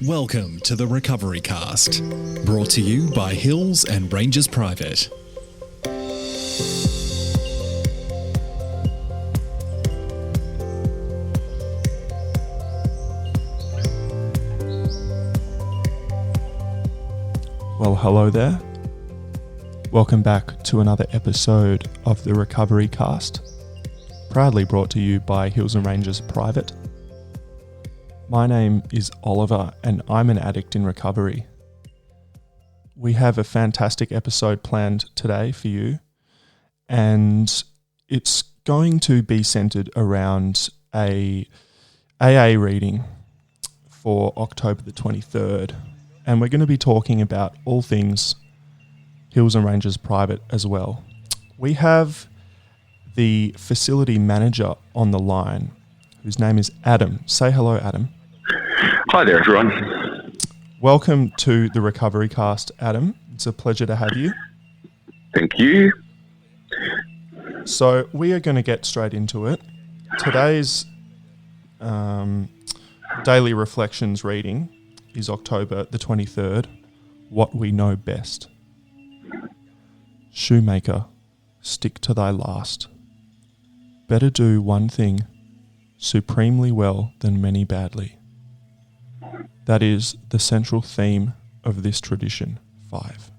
Welcome to the Recovery Cast, brought to you by Hills and Ranges Private. Well, hello there. Welcome back to another episode of the Recovery Cast, proudly brought to you by Hills and Ranges Private. My name is Oliver and I'm an addict in recovery. We have a fantastic episode planned today for you, and it's going to be centered around a AA reading for October the 23rd. And we're going to be talking about all things Hills and Ranges Private as well. We have the facility manager on the line, whose name is Adam. Say hello, Adam. Hi there, everyone. Welcome to the Recovery Cast, Adam. It's a pleasure to have you. Thank you. So we are going to get straight into it. Today's daily reflections reading is October the 23rd, What We Know Best. Shoemaker, stick to thy last. Better do one thing supremely well than many badly. That is the central theme of this tradition. 5.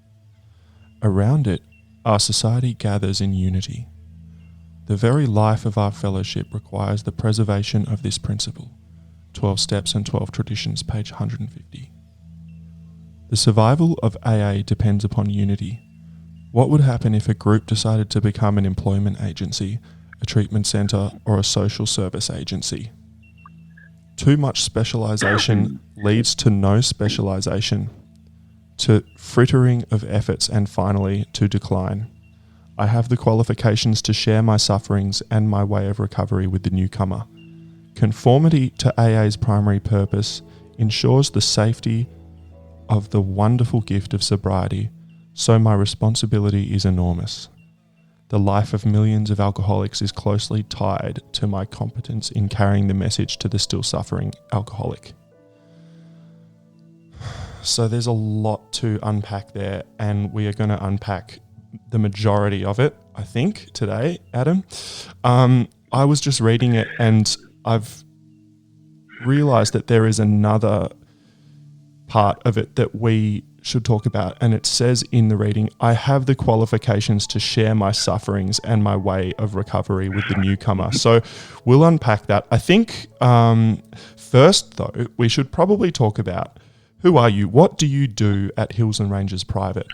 Around it, our society gathers in unity. The very life of our fellowship requires the preservation of this principle. 12 Steps and 12 Traditions, page 150. The survival of AA depends upon unity. What would happen if a group decided to become an employment agency, a treatment centre, or a social service agency? Too much specialisation leads to no specialisation, to frittering of efforts, and finally to decline. I have the qualifications to share my sufferings and my way of recovery with the newcomer. Conformity to AA's primary purpose ensures the safety of the wonderful gift of sobriety, so my responsibility is enormous. The life of millions of alcoholics is closely tied to my competence in carrying the message to the still suffering alcoholic. So there's a lot to unpack there, and we are going to unpack the majority of it, I think, today, Adam. I was just reading it and I've realised that there is another part of it that we should talk about, and it says in the reading, I have the qualifications to share my sufferings and my way of recovery with the newcomer. So we'll unpack that. I think first, though, we should probably talk about who are you? What do you do at Hills and Ranges Private?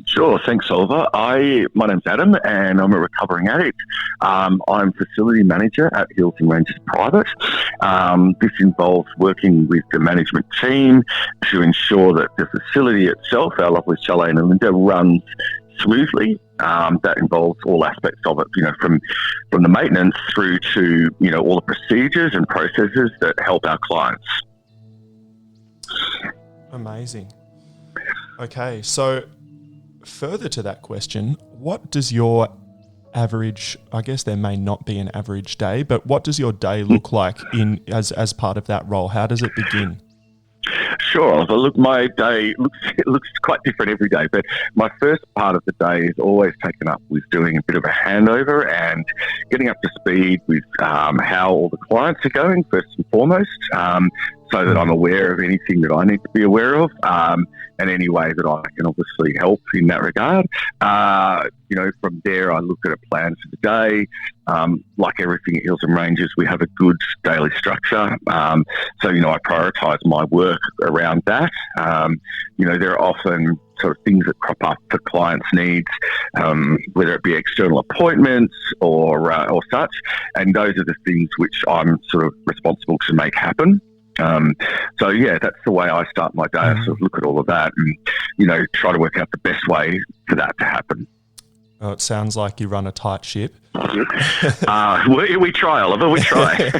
Sure, thanks, Oliver. My name's Adam, and I'm a recovering addict. I'm facility manager at Hills and Ranges Private. This involves working with the management team to ensure that the facility itself, our lovely chalet in Olinda, runs smoothly. That involves all aspects of it, from the maintenance through to, all the procedures and processes that help our clients. Amazing. Okay, so further to that question, what does your average, I guess there may not be an average day, but what does your day look like as part of that role? How does it begin? Sure, Oliver. Look, my day looks quite different every day, but my first part of the day is always taken up with doing a bit of a handover and getting up to speed with how all the clients are going, first and foremost, so that I'm aware of anything that I need to be aware of, and any way that I can obviously help in that regard. From there, I look at a plan for the day. Like everything at Hills and Ranges, we have a good daily structure. So, I prioritise my work around that. There are often sort of things that crop up for clients' needs, whether it be external appointments or such. And those are the things which I'm sort of responsible to make happen. That's the way I start my day. I sort of look at all of that and, try to work out the best way for that to happen. Oh, it sounds like you run a tight ship. We try, Oliver, we try.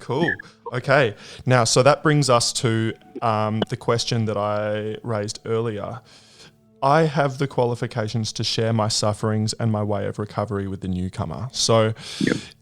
Cool. Okay. Now, so that brings us to the question that I raised earlier. I have the qualifications to share my sufferings and my way of recovery with the newcomer. So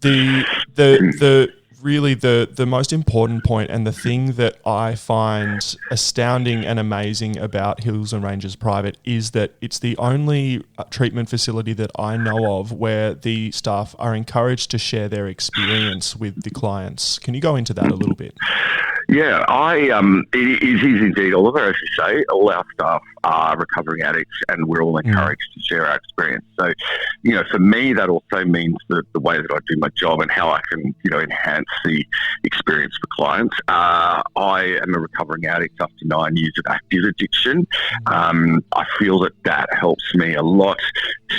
the really the most important point, and the thing that I find astounding and amazing about Hills and Ranges Private is that it's the only treatment facility that I know of where the staff are encouraged to share their experience with the clients. Can you go into that a little bit? Yeah, it is indeed, Oliver. As you say, all our staff are recovering addicts, and we're all encouraged to share our experience. So, for me, that also means that the way that I do my job and how I can, enhance the experience for clients. I am a recovering addict after 9 years of active addiction. I feel that helps me a lot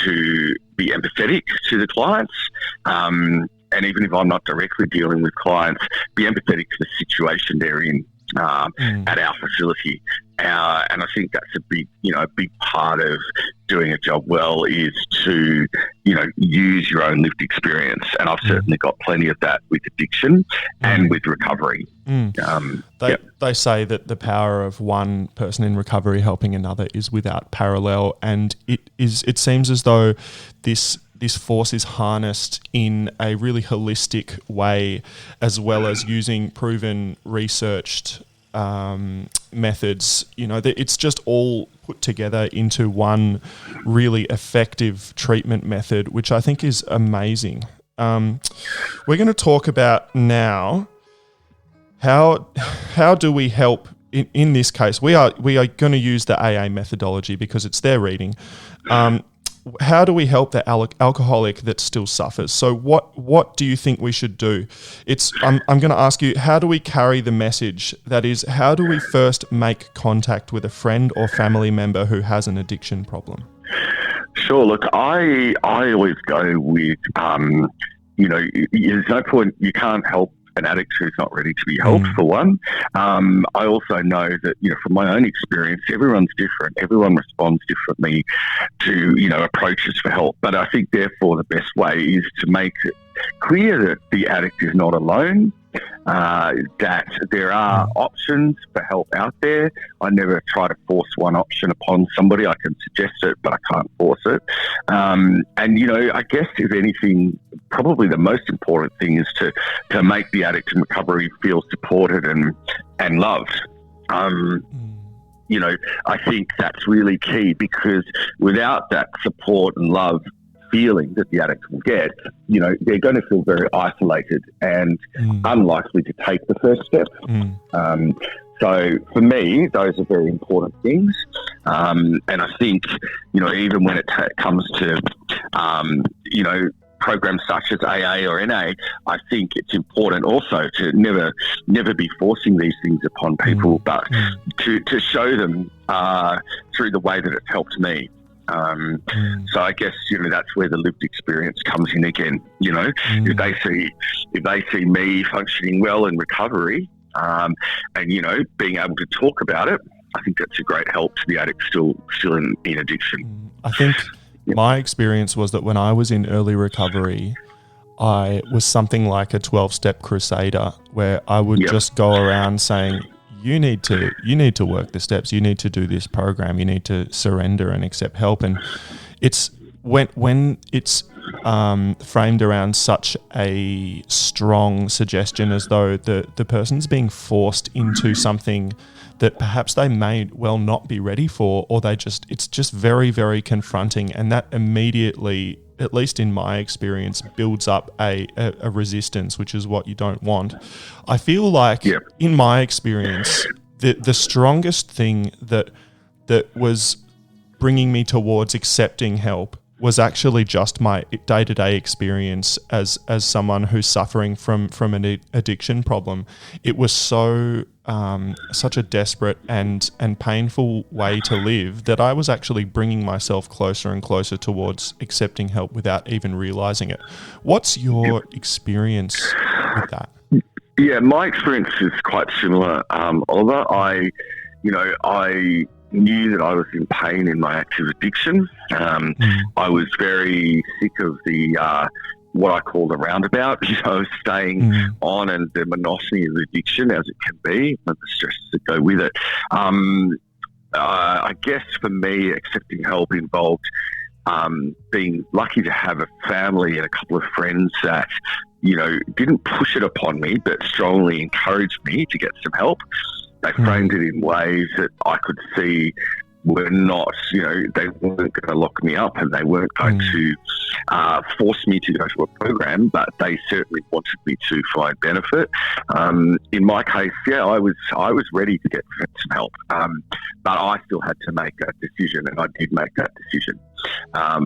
to be empathetic to the clients. And even if I'm not directly dealing with clients, be empathetic to the situation they're in at our facility. And I think that's a big part of doing a job well is to, use your own lived experience. And I've certainly got plenty of that with addiction and with recovery. They say that the power of one person in recovery helping another is without parallel, and it seems as though this force is harnessed in a really holistic way, as well as using proven, researched methods. It's just all put together into one really effective treatment method, which I think is amazing. We're going to talk about now how do we help. In this case, we are going to use the AA methodology because it's their reading. How do we help the alcoholic that still suffers? So what do you think we should do? I'm going to ask you, how do we carry the message? That is, how do we first make contact with a friend or family member who has an addiction problem? Sure. Look, I always go with, there's no point, you can't help an addict who's not ready to be helped, for one. I also know that, from my own experience, everyone's different. Everyone responds differently to, approaches for help. But I think, therefore, the best way is to make it clear that the addict is not alone, that there are options for help out there. I never try to force one option upon somebody. I can suggest it, but I can't force it. And, I guess, if anything, probably the most important thing is to make the addict in recovery feel supported and loved. I think that's really key, because without that support and love feeling that the addict will get, they're going to feel very isolated and unlikely to take the first step. So for me, those are very important things. And I think, even when it comes to, programs such as AA or NA, I think it's important also to never be forcing these things upon people, but to show them through the way that it's helped me. So I guess, that's where the lived experience comes in again. If they see me functioning well in recovery, and, being able to talk about it, I think that's a great help to the addict still in addiction. I think my experience was that when I was in early recovery, I was something like a 12-step crusader, where I would just go around saying, you need to work the steps, you need to do this program, you need to surrender and accept help. And it's when it's framed around such a strong suggestion, as though the person's being forced into something that perhaps they may well not be ready for, or it's just very, very confronting, and that immediately, at least in my experience, builds up a resistance, which is what you don't want. I feel like, in my experience, the strongest thing that was bringing me towards accepting help was actually just my day-to-day experience as someone who's suffering from an addiction problem. It was such a desperate and painful way to live that I was actually bringing myself closer and closer towards accepting help without even realizing it. What's your experience with that? Yeah, my experience is quite similar, Oliver. I knew that I was in pain in my active addiction. I was very sick of the what I call the roundabout, staying on, and the monotony of addiction as it can be, and the stresses that go with it. I guess for me, accepting help involved being lucky to have a family and a couple of friends that didn't push it upon me, but strongly encouraged me to get some help. They framed it in ways that I could see were not, they weren't going to lock me up, and they weren't going to force me to go to a program, but they certainly wanted me to find benefit. In my case, I was ready to get some help, but I still had to make that decision, and I did make that decision.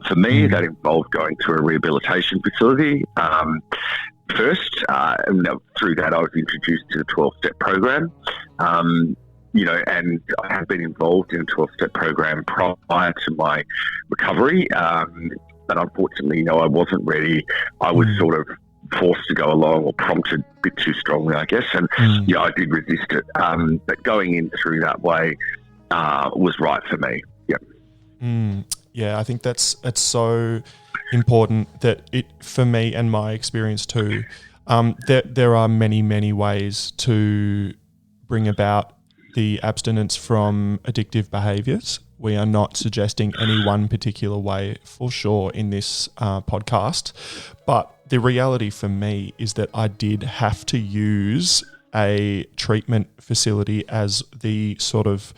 For me, that involved going to a rehabilitation facility. First, and through that, I was introduced to the 12-step program. And I have been involved in a 12-step program prior to my recovery. But unfortunately, I wasn't ready. I was sort of forced to go along, or prompted a bit too strongly, I guess. And, I did resist it. But going in through that way was right for me. Yeah. Yeah, I think it's so important that for me and my experience too, there are many, many ways to bring about the abstinence from addictive behaviours. We are not suggesting any one particular way for sure in this podcast, but the reality for me is that I did have to use a treatment facility as the sort of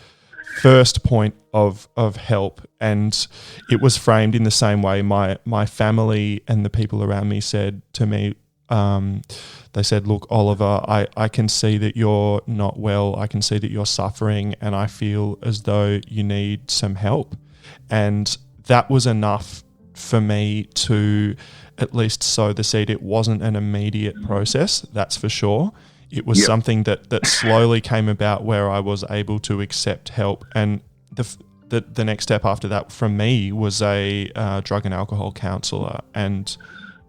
first point of help, and it was framed in the same way. My family and the people around me said to me, they said, look, Oliver, I can see that you're not well. I can see that you're suffering, and I feel as though you need some help. And that was enough for me to at least sow the seed. It wasn't an immediate process, that's for sure. It was something that slowly came about, where I was able to accept help. And the next step after that from me was a drug and alcohol counsellor, and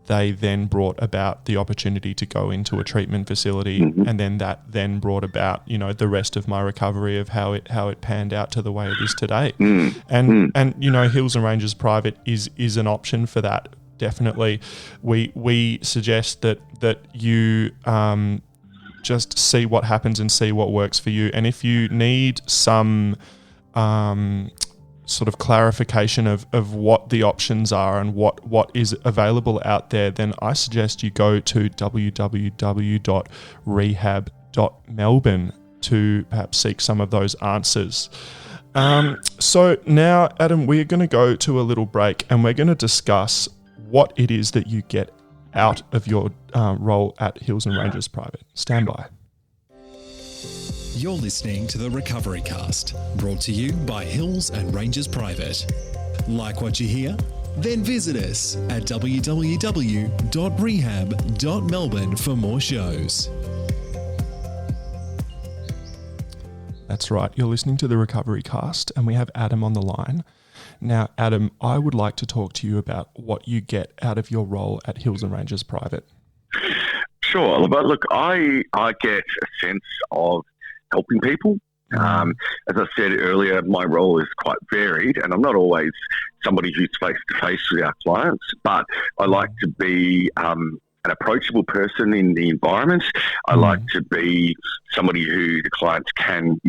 they then brought about the opportunity to go into a treatment facility, and then that then brought about, the rest of my recovery of how it panned out to the way it is today. And Hills and Ranges Private is an option for that. Definitely, we suggest that you just see what happens and see what works for you. And if you need some sort of clarification of what the options are and what is available out there, then I suggest you go to www.rehab.melbourne to perhaps seek some of those answers. So now, Adam, we're going to go to a little break, and we're going to discuss what it is that you get out of your role at Hills and Ranges Private. Stand by. You're listening to the Recovery Cast, brought to you by Hills and Ranges Private. Like what you hear? Then visit us at www.rehab.melbourne for more shows. That's right. You're listening to the Recovery Cast, and we have Adam on the line. Now, Adam, I would like to talk to you about what you get out of your role at Hills and Ranges Private. Sure, but look, I get a sense of helping people. As I said earlier, my role is quite varied, and I'm not always somebody who's face-to-face with our clients, but I like to be an approachable person in the environment. I like to be somebody who the clients can,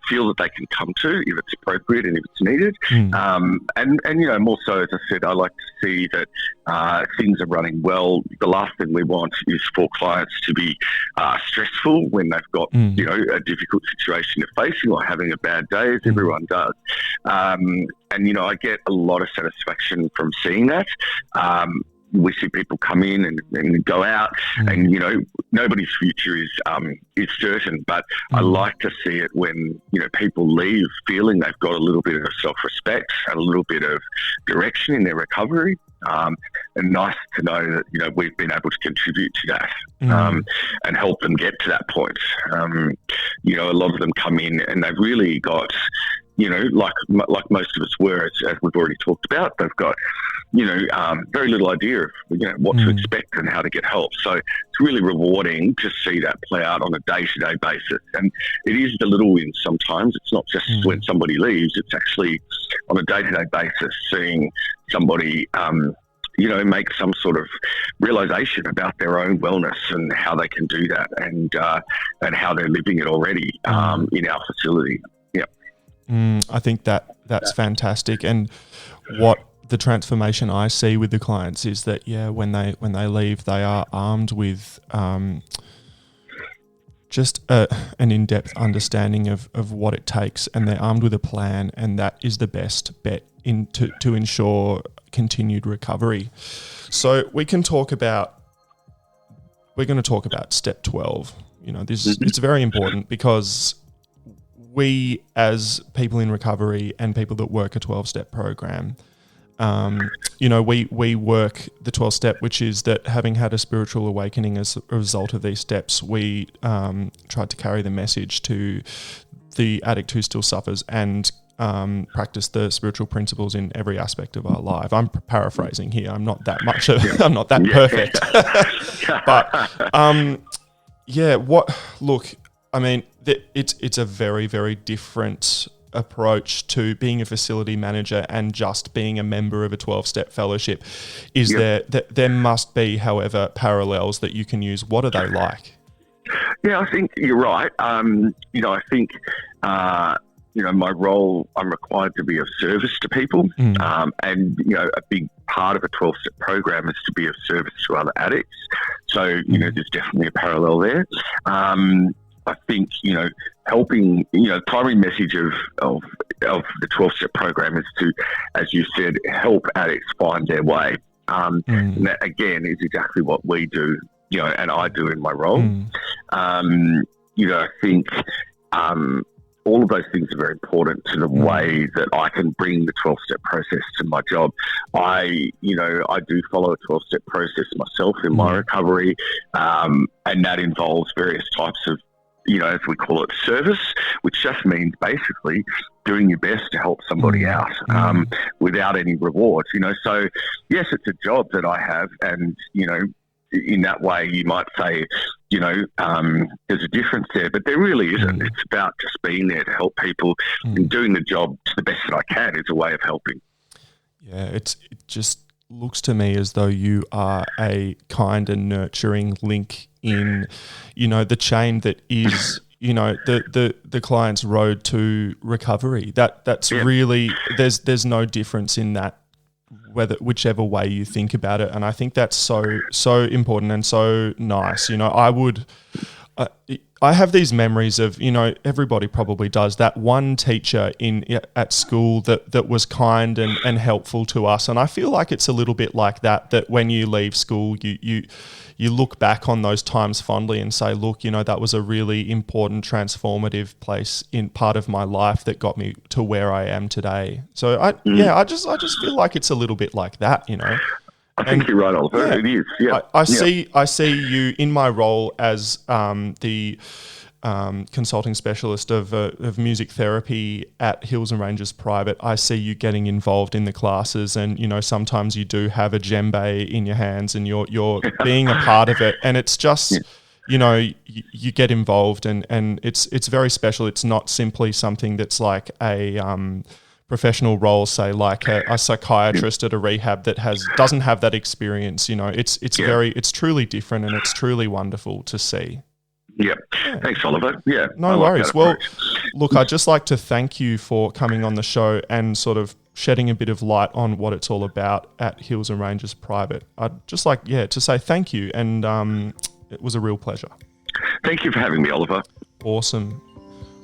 feel that they can come to if it's appropriate and if it's needed. And more so, as I said, I like to see that things are running well. The last thing we want is for clients to be stressful when they've got, a difficult situation they're facing or having a bad day, as everyone does. And I get a lot of satisfaction from seeing that. We see people come in and go out, and nobody's future is certain. But I like to see it when people leave feeling they've got a little bit of self-respect and a little bit of direction in their recovery. And nice to know that we've been able to contribute to that and help them get to that point. A lot of them come in and they've really got, like most of us were, as we've already talked about, they've got very little idea of what to expect and how to get help. So it's really rewarding to see that play out on a day-to-day basis. And it is the little wins sometimes. It's not just when somebody leaves. It's actually on a day-to-day basis seeing somebody make some sort of realization about their own wellness and how they can do that, and how they're living it already in our facility. Yeah. I think that's fantastic. And what the transformation I see with the clients is that, when they leave, they are armed with just an in-depth understanding of what it takes, and they're armed with a plan, and that is the best bet to ensure continued recovery. So we're going to talk about step 12. It's very important because we, as people in recovery and people that work a 12-step program, we work the 12-step, which is that having had a spiritual awakening as a result of these steps, we tried to carry the message to the addict who still suffers and practice the spiritual principles in every aspect of our life. I'm paraphrasing here. I'm not that much. I'm not that perfect. But it's a very, very different approach to being a facility manager and just being a member of a 12-step fellowship. There must be, however, parallels that you can use. What are they like? Yeah, I think you're right. I think my role, I'm required to be of service to people. And a big part of a 12-step program is to be of service to other addicts. So, there's definitely a parallel there. I think, helping, the primary message of the 12-step program is to, as you said, help addicts find their way. And that, again, is exactly what we do, and I do in my role. I think all of those things are very important to the way that I can bring the 12-step process to my job. I do follow a 12-step process myself in my recovery, and that involves various types of, as we call it, service, which just means basically doing your best to help somebody out without any rewards. So yes, it's a job that I have, and in that way you might say, there's a difference there, but there really isn't. It's about just being there to help people, and doing the job to the best that I can is a way of helping. Yeah, it just looks to me as though you are a kind and nurturing link in, the chain that is, the client's road to recovery. That's really, there's no difference in that, whichever way you think about it. And I think that's so important and so nice. I have these memories of, everybody probably does, that one teacher at school that was kind and helpful to us. And I feel like it's a little bit like that when you leave school, you look back on those times fondly and say, look, that was a really important, transformative place in part of my life that got me to where I am today. So I just feel like it's a little bit like that, I think you're right, Oliver. Yeah, it is. Yeah. I see you in my role as the consulting specialist of music therapy at Hills and Ranges Private. I see you getting involved in the classes, and sometimes you do have a djembe in your hands, and you're being a part of it, and it's just. You get involved and it's very special. It's not simply something that's like a professional role, say like a psychiatrist at a rehab that doesn't have that experience. It's truly different, and it's truly wonderful to see. Yeah. Thanks, Oliver. Yeah. No worries. Well, look, I'd just like to thank you for coming on the show and sort of shedding a bit of light on what it's all about at Hills and Ranges Private. I'd just like, to say thank you, and it was a real pleasure. Thank you for having me, Oliver. Awesome.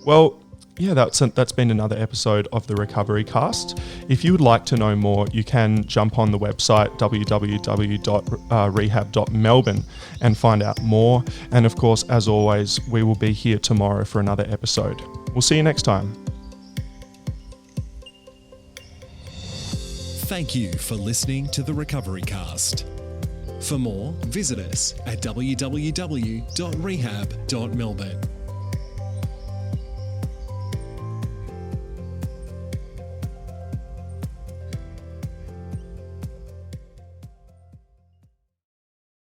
Well, that's been another episode of the Recovery Cast. If you would like to know more, you can jump on the website www.rehab.melbourne and find out more. And of course, as always, we will be here tomorrow for another episode. We'll see you next time. Thank you for listening to the Recovery Cast. For more, visit us at www.rehab.melbourne.